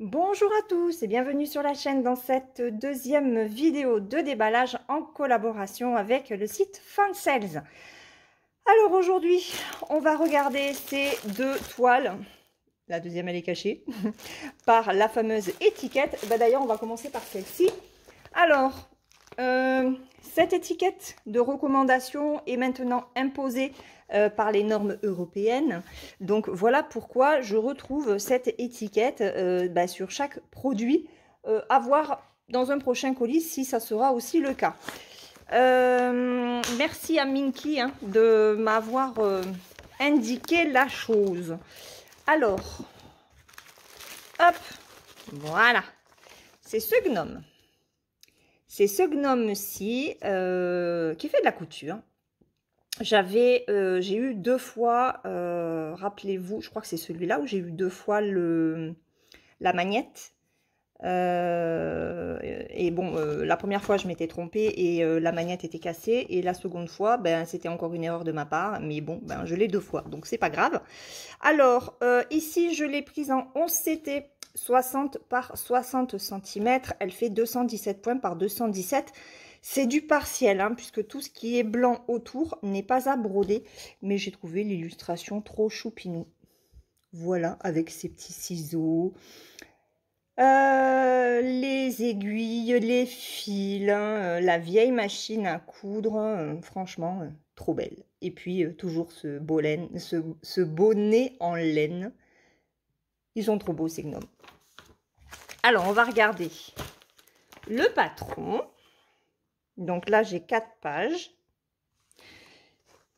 Bonjour à tous et bienvenue sur la chaîne dans cette deuxième vidéo de déballage en collaboration avec le site Fansales. Alors aujourd'hui, on va regarder ces deux toiles. La deuxième, elle est cachée par la fameuse étiquette. D'ailleurs, on va commencer par celle-ci. Alors, cette étiquette de recommandation est maintenant imposée par les normes européennes. Donc voilà pourquoi je retrouve cette étiquette sur chaque produit, à voir dans un prochain colis si ça sera aussi le cas. Merci à Minky de m'avoir indiqué la chose. Alors, hop, voilà, c'est ce gnome. C'est ce gnome-ci qui fait de la couture. J'ai eu deux fois, rappelez-vous, je crois que c'est celui-là où j'ai eu deux fois la magnette. Et bon, la première fois, je m'étais trompée et la magnette était cassée. Et la seconde fois, ben, c'était encore une erreur de ma part. Mais bon, ben, je l'ai deux fois, donc c'est pas grave. Alors, ici, je l'ai prise en 11 CT. 60 par 60 cm, elle fait 217 points par 217. C'est du partiel, puisque tout ce qui est blanc autour n'est pas à broder. Mais j'ai trouvé l'illustration trop choupinou. Voilà, avec ses petits ciseaux, les aiguilles, les fils, la vieille machine à coudre, franchement, trop belle. Et puis, toujours ce bonnet en laine. Ils sont trop beaux, ces gnomes. Alors, on va regarder le patron. Donc là, j'ai 4 pages.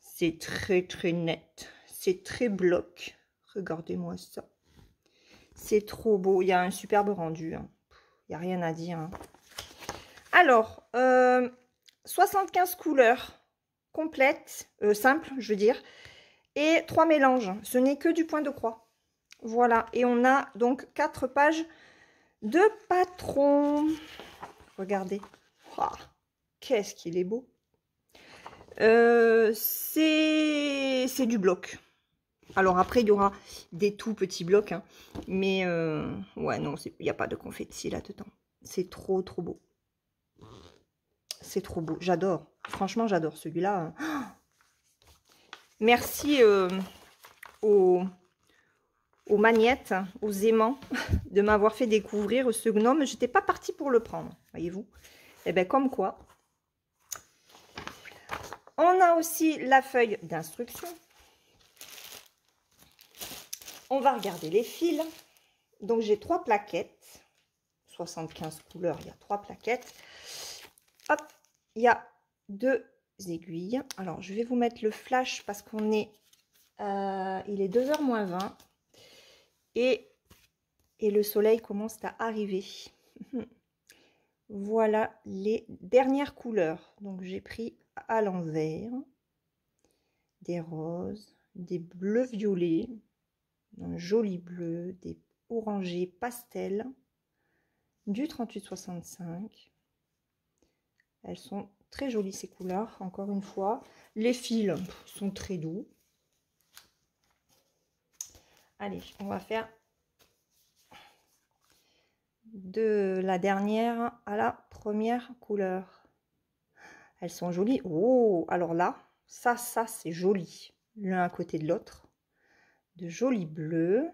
C'est très, très net. C'est très bloc. Regardez-moi ça. C'est trop beau. Il y a un superbe rendu. Il n'y a rien à dire. Alors, 75 couleurs complètes, simples, je veux dire. Et 3 mélanges. Ce n'est que du point de croix. Voilà. Et on a donc 4 pages de patron. Regardez. Oh, qu'est-ce qu'il est beau. C'est du bloc. Alors après, il y aura des tout petits blocs. Mais ouais, non, il n'y a pas de confetti là-dedans. C'est trop, trop beau. C'est trop beau. J'adore. Franchement, j'adore celui-là. Merci aux magnettes, aux aimants, de m'avoir fait découvrir ce gnome. J'étais pas partie pour le prendre, voyez-vous. Et bien, comme quoi. On a aussi la feuille d'instruction. On va regarder les fils. Donc, j'ai 3 plaquettes. 75 couleurs, il y a 3 plaquettes. Hop, il y a 2 aiguilles. Alors, je vais vous mettre le flash parce qu'on est... il est 2h moins 20. Et le soleil commence à arriver. Voilà les dernières couleurs. Donc, j'ai pris à l'envers des roses, des bleus violets, un joli bleu, des orangés pastel, du 38-65. Elles sont très jolies ces couleurs, encore une fois. Les fils sont très doux. Allez, on va faire de la dernière à la première couleur. Elles sont jolies. Oh, alors là, ça c'est joli. L'un à côté de l'autre. De jolis bleus.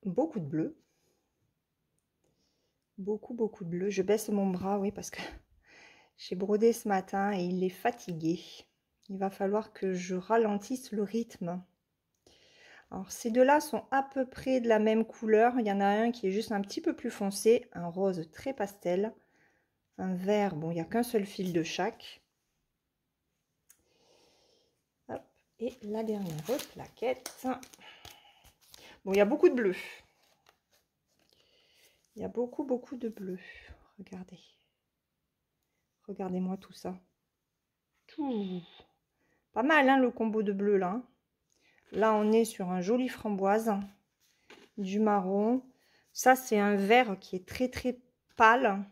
Beaucoup de bleu. Beaucoup de bleu. Je baisse mon bras, oui, parce que j'ai brodé ce matin et il est fatigué. Il va falloir que je ralentisse le rythme. Alors, ces deux-là sont à peu près de la même couleur. Il y en a un qui est juste un petit peu plus foncé, un rose très pastel, un vert, bon, il n'y a qu'un seul fil de chaque. Hop, et la dernière plaquette. Bon, il y a beaucoup de bleu. Il y a beaucoup de bleu. Regardez. Regardez-moi tout ça. Pas mal, le combo de bleu, là. Là, on est sur un joli framboise, du marron. Ça, c'est un vert qui est très, très pâle.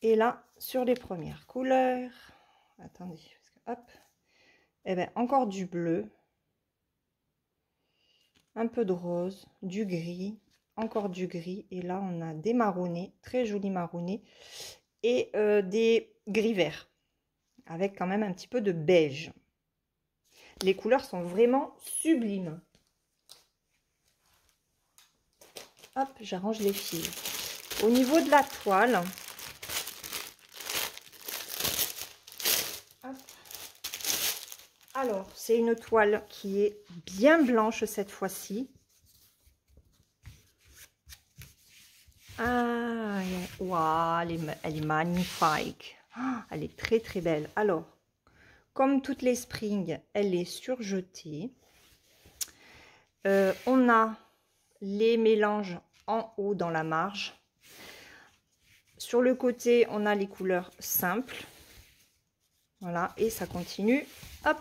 Et là, sur les premières couleurs, attendez, hop, Et bien, encore du bleu. Un peu de rose, du gris, encore du gris. Et là, on a des marronnés, très jolis marronnés. Et des gris verts, avec quand même un petit peu de beige. Les couleurs sont vraiment sublimes. Hop, j'arrange les fils. Au niveau de la toile, hop. Alors, c'est une toile qui est bien blanche cette fois-ci. Ah, wow, elle est magnifique. Elle est très très belle. Alors, comme toutes les springs, elle est surjetée. On a les mélanges en haut dans la marge. Sur le côté, on a les couleurs simples. Voilà, et ça continue, hop,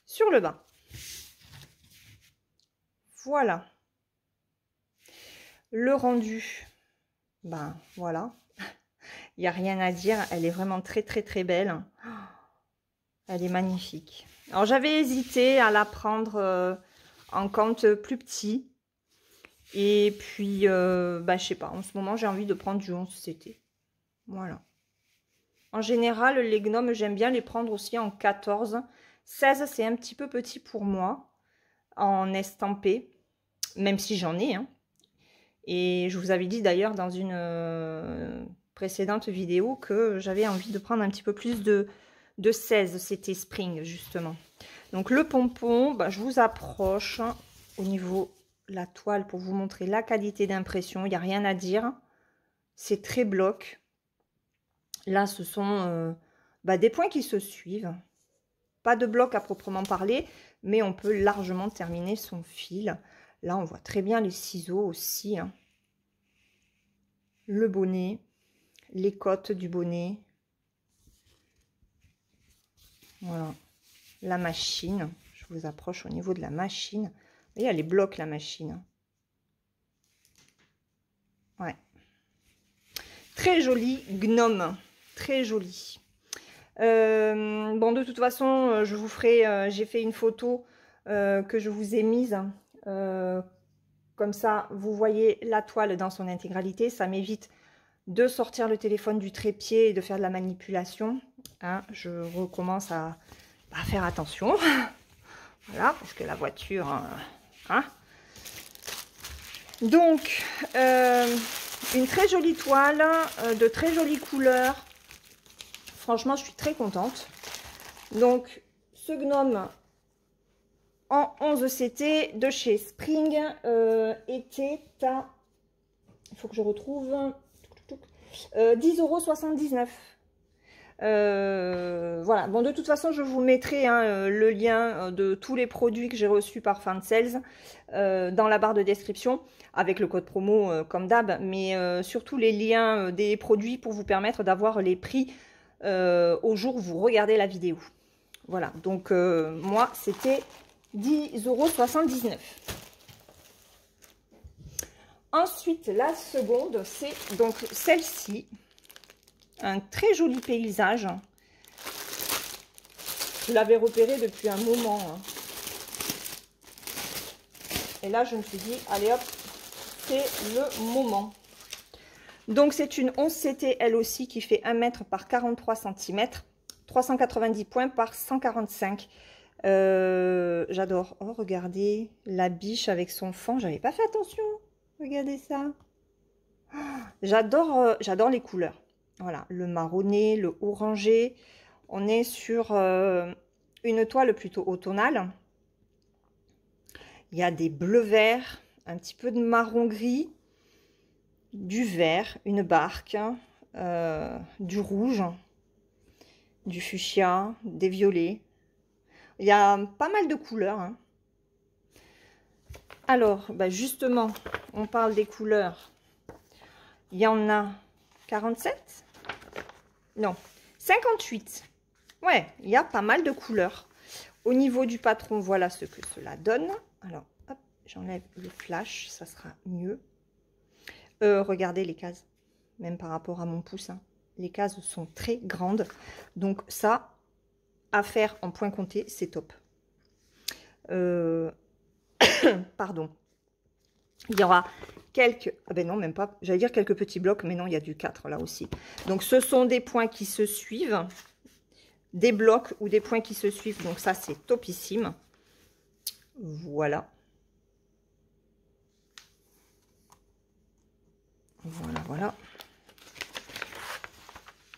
sur le bas. Voilà. Le rendu, ben voilà. Il n'y a rien à dire, elle est vraiment très très très belle. Elle est magnifique. Alors j'avais hésité à la prendre en compte plus petit. Et puis, bah, je sais pas, en ce moment j'ai envie de prendre du 11CT. Voilà. En général, les gnomes, j'aime bien les prendre aussi en 14. 16, c'est un petit peu petit pour moi, en estampé, même si j'en ai. Hein. Et je vous avais dit d'ailleurs dans une précédente vidéo que j'avais envie de prendre un petit peu plus de 16, c'était Spring justement. Donc le pompon, bah, je vous approche au niveau de la toile pour vous montrer la qualité d'impression. Il n'y a rien à dire. C'est très bloc. Là, ce sont bah, des points qui se suivent. Pas de bloc à proprement parler, mais on peut largement terminer son fil. Là, on voit très bien les ciseaux aussi. Hein. Le bonnet, les côtes du bonnet. Voilà. La machine. Je vous approche au niveau de la machine. Vous voyez, elle est bloc, la machine. Ouais. Très joli gnome. Très joli. Bon, de toute façon, je vous ferai... j'ai fait une photo que je vous ai mise. Comme ça, vous voyez la toile dans son intégralité. Ça m'évite de sortir le téléphone du trépied et de faire de la manipulation. Hein, je recommence à faire attention. Voilà, parce que la voiture... hein. Donc, une très jolie toile, de très jolies couleurs. Franchement, je suis très contente. Donc, ce gnome en 11CT de chez Spring était à... Il faut que je retrouve... 10,79 €. Voilà, bon de toute façon je vous mettrai hein, le lien de tous les produits que j'ai reçus par Fansales dans la barre de description avec le code promo comme d'hab, mais surtout les liens des produits pour vous permettre d'avoir les prix au jour où vous regardez la vidéo. Voilà, donc moi c'était 10,79 €. Ensuite, la seconde, c'est donc celle-ci. Un très joli paysage. Je l'avais repéré depuis un moment. Hein. Et là, je me suis dit, allez hop, c'est le moment. Donc, c'est une 11CT, elle aussi, qui fait 1 m par 43 cm. 390 points par 145. J'adore. Oh, regardez, la biche avec son fond. J'avais pas fait attention. Regardez ça. J'adore les couleurs. Voilà, le marronné, le orangé. On est sur une toile plutôt automnale. Il y a des bleus verts, un petit peu de marron gris, du vert, une barque, du rouge, du fuchsia, des violets. Il y a pas mal de couleurs. Hein. Alors, bah justement, on parle des couleurs. Il y en a 47? Non, 58. Ouais, il y a pas mal de couleurs. Au niveau du patron, voilà ce que cela donne. Alors, hop, j'enlève le flash, ça sera mieux. Regardez les cases, même par rapport à mon pouce. Hein. Les cases sont très grandes. Donc ça, à faire en point compté, c'est top. Pardon. Il y aura quelques, ah ben non, même pas, j'allais dire quelques petits blocs, mais non, il y a du 4 là aussi. Donc, ce sont des points qui se suivent, des blocs ou des points qui se suivent. Donc, ça, c'est topissime. Voilà. Voilà, voilà.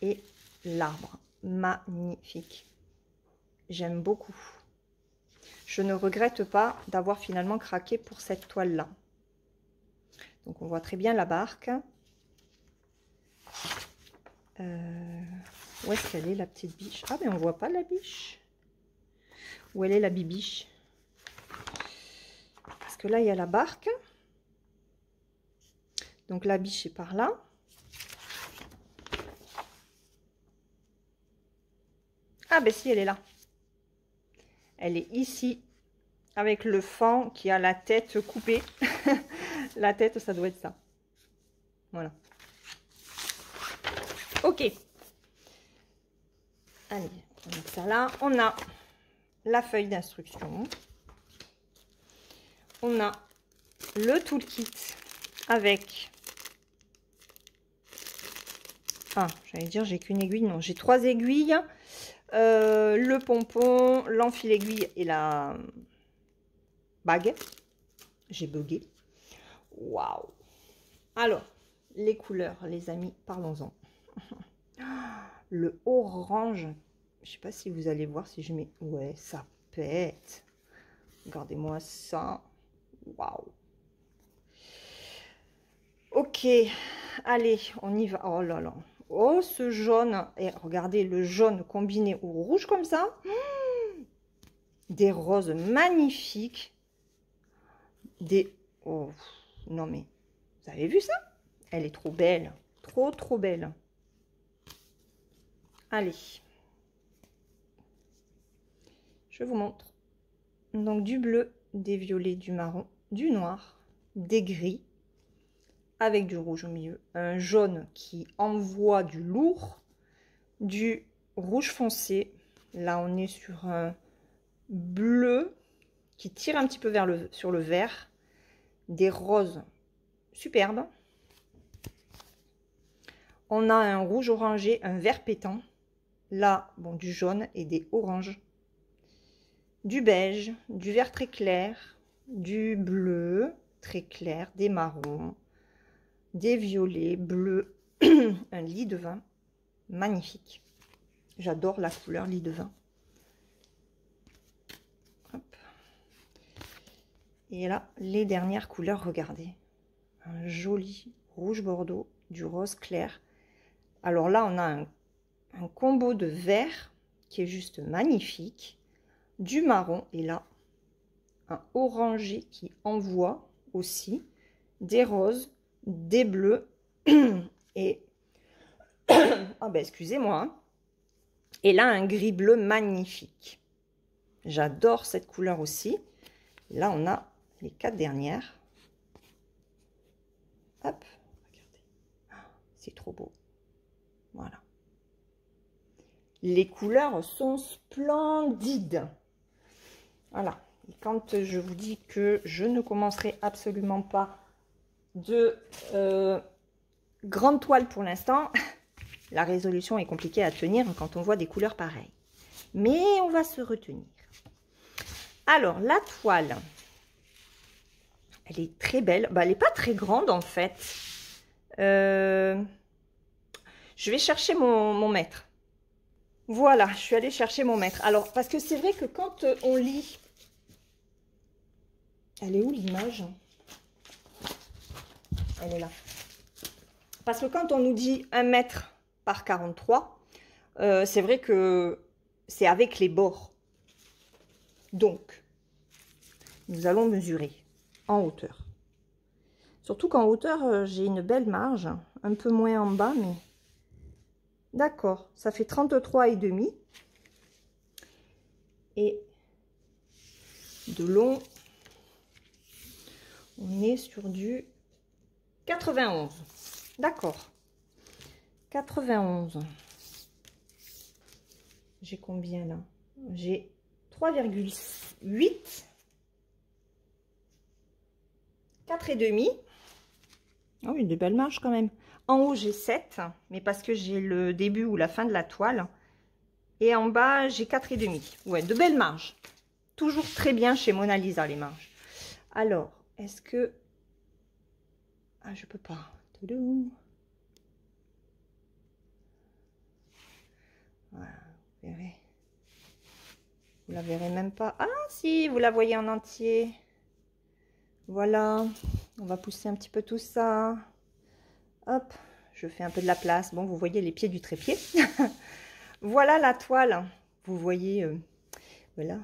Et l'arbre, magnifique. J'aime beaucoup. Je ne regrette pas d'avoir finalement craqué pour cette toile-là. Donc, on voit très bien la barque. Où est-ce qu'elle est, la petite biche? Ah, mais on voit pas la biche. Où elle est, la bibiche? Parce que là, il y a la barque. Donc, la biche est par là. Ah, ben si, elle est là. Elle est ici, avec le fond qui a la tête coupée. La tête, ça doit être ça. Voilà. Ok. Allez, on va mettre ça là. On a la feuille d'instruction. On a le toolkit avec... Ah, j'allais dire, j'ai qu'une aiguille. Non, j'ai 3 aiguilles. Le pompon, l'enfil aiguille et la bague. J'ai bugué. Waouh! Alors, les couleurs, les amis, parlons-en. Le orange, je sais pas si vous allez voir si je mets... Ouais, ça pète. Regardez-moi ça. Waouh! Ok, allez, on y va. Oh là là. Oh, ce jaune. Et regardez, le jaune combiné au rouge comme ça. Des roses magnifiques. Des... Oh, non mais, vous avez vu ça? Elle est trop belle. Trop, trop belle. Allez. Je vous montre. Donc, du bleu, des violets, du marron, du noir, des gris, avec du rouge au milieu. Un jaune qui envoie du lourd, du rouge foncé. Là, on est sur un bleu qui tire un petit peu vers sur le vert. Des roses superbes. On a un rouge orangé, un vert pétant. Là, bon, du jaune et des oranges. Du beige, du vert très clair, du bleu très clair, des marrons, des violets, bleus, un lit de vin magnifique. J'adore la couleur lit de vin. Hop. Et là, les dernières couleurs, regardez. Un joli rouge bordeaux, du rose clair. Alors là, on a un combo de vert qui est juste magnifique. Du marron et là, un orangé qui envoie aussi des roses, des bleus et ah ben excusez-moi hein. Et là un gris bleu magnifique. J'adore cette couleur aussi. Là on a les 4 dernières. Hop, regardez, c'est trop beau. Voilà, les couleurs sont splendides. Voilà, et quand je vous dis que je ne commencerai absolument pas de grande toile pour l'instant, la résolution est compliquée à tenir quand on voit des couleurs pareilles. Mais on va se retenir. Alors, la toile, elle est très belle. Bah, elle n'est pas très grande en fait. Je vais chercher mon mètre. Voilà, je suis allée chercher mon mètre. Alors, parce que c'est vrai que quand on lit... Elle est où l'image? Elle est là. Parce que quand on nous dit 1 mètre par 43, c'est vrai que c'est avec les bords. Donc, nous allons mesurer en hauteur. Surtout qu'en hauteur, j'ai une belle marge, un peu moins en bas, mais d'accord, ça fait 33,5. Et de long, on est sur du 91. D'accord. 91. J'ai combien là? j'ai 3,8, 4,5. Ah oui, de belles marges quand même. En haut, j'ai 7, mais parce que j'ai le début ou la fin de la toile. Et en bas, j'ai 4,5. Ouais, de belles marges. Toujours très bien chez Mona Lisa, les marges. Alors, est-ce que... Ah, je peux pas. Voilà, vous verrez. Vous la verrez même pas. Ah, si, vous la voyez en entier. Voilà. On va pousser un petit peu tout ça. Hop, je fais un peu de la place. Bon, vous voyez les pieds du trépied. Voilà la toile. Vous voyez, voilà,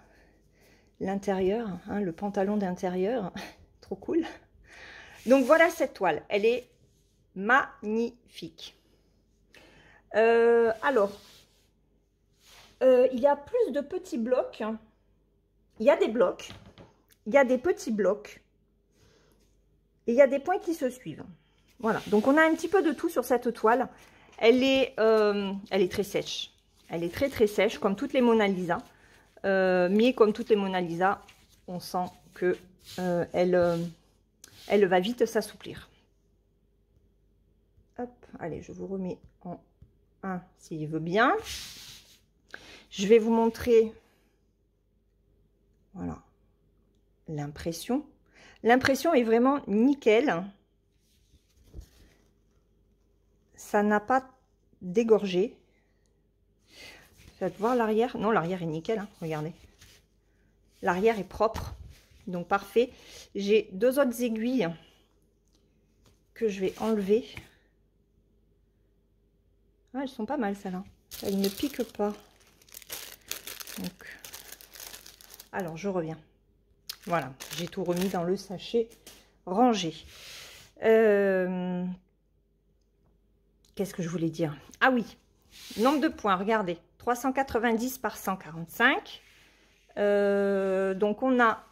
l'intérieur, hein, le pantalon d'intérieur. Trop cool. Donc, voilà cette toile. Elle est magnifique. Alors, il y a plus de petits blocs. Il y a des blocs. Il y a des petits blocs. Et il y a des points qui se suivent. Voilà. Donc, on a un petit peu de tout sur cette toile. Elle est très sèche. Elle est très, très sèche, comme toutes les Mona Lisa. Mais comme toutes les Mona Lisa, on sent que elle va vite s'assouplir. Hop, allez, je vous remets en 1 s'il veut bien. Je vais vous montrer, voilà, l'impression. L'impression est vraiment nickel. Ça n'a pas dégorgé. Faites voir l'arrière. Non, l'arrière est nickel, hein, regardez. L'arrière est propre, donc parfait. J'ai 2 autres aiguilles que je vais enlever. Ah, elles sont pas mal, celles-là. Elles ne piquent pas. Donc, alors, je reviens. Voilà, j'ai tout remis dans le sachet rangé. Qu'est-ce que je voulais dire? Ah oui, nombre de points, regardez. 390 par 145. Donc, on a,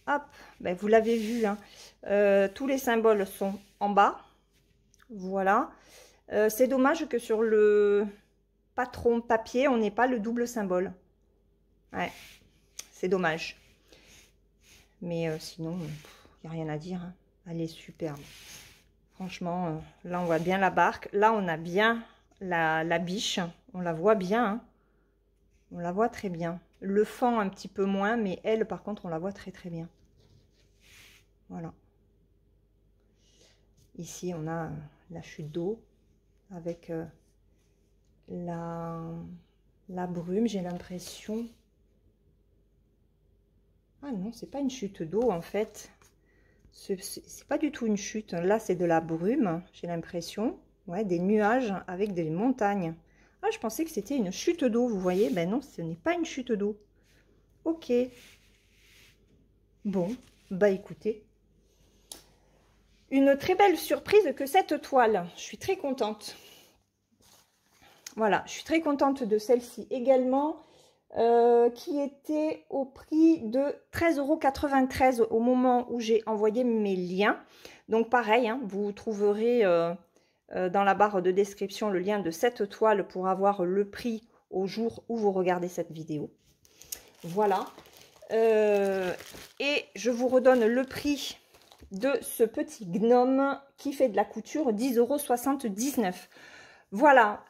hop, ben vous l'avez vu, hein, tous les symboles sont en bas. Voilà. C'est dommage que sur le patron papier, on n'ait pas le double symbole. Ouais, c'est dommage. Mais sinon, il n'y a rien à dire, hein. Elle est superbe. Franchement, là, on voit bien la barque. Là, on a bien la biche. On la voit bien, hein. On la voit très bien. Le fond, un petit peu moins, mais elle, par contre, on la voit très, très bien. Voilà. Ici, on a la chute d'eau avec la brume, j'ai l'impression. Ah non, c'est pas une chute d'eau, en fait. C'est pas du tout une chute. Là, c'est de la brume, j'ai l'impression. Ouais, des nuages avec des montagnes. Ah, je pensais que c'était une chute d'eau, vous voyez. Ben non, ce n'est pas une chute d'eau. Ok. Bon, bah écoutez. Une très belle surprise que cette toile. Je suis très contente. Voilà, je suis très contente de celle-ci également. Qui était au prix de 13,93 € au moment où j'ai envoyé mes liens. Donc pareil, hein, vous trouverez dans la barre de description le lien de cette toile pour avoir le prix au jour où vous regardez cette vidéo. Voilà. Et je vous redonne le prix de ce petit gnome qui fait de la couture, 10,79 €. Voilà,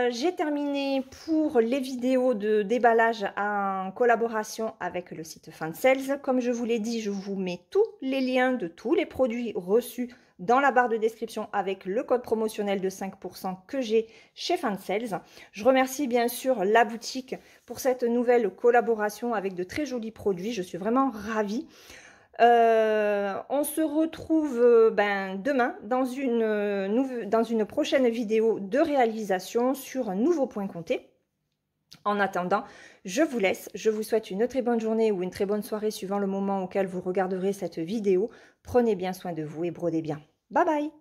j'ai terminé pour les vidéos de déballage en collaboration avec le site Fansales. Comme je vous l'ai dit, je vous mets tous les liens de tous les produits reçus dans la barre de description avec le code promotionnel de 5% que j'ai chez Fansales. Je remercie bien sûr la boutique pour cette nouvelle collaboration avec de très jolis produits. Je suis vraiment ravie. On se retrouve demain dans une prochaine vidéo de réalisation sur un nouveau point compté. En attendant, je vous laisse. Je vous souhaite une très bonne journée ou une très bonne soirée suivant le moment auquel vous regarderez cette vidéo. Prenez bien soin de vous et brodez bien. Bye bye!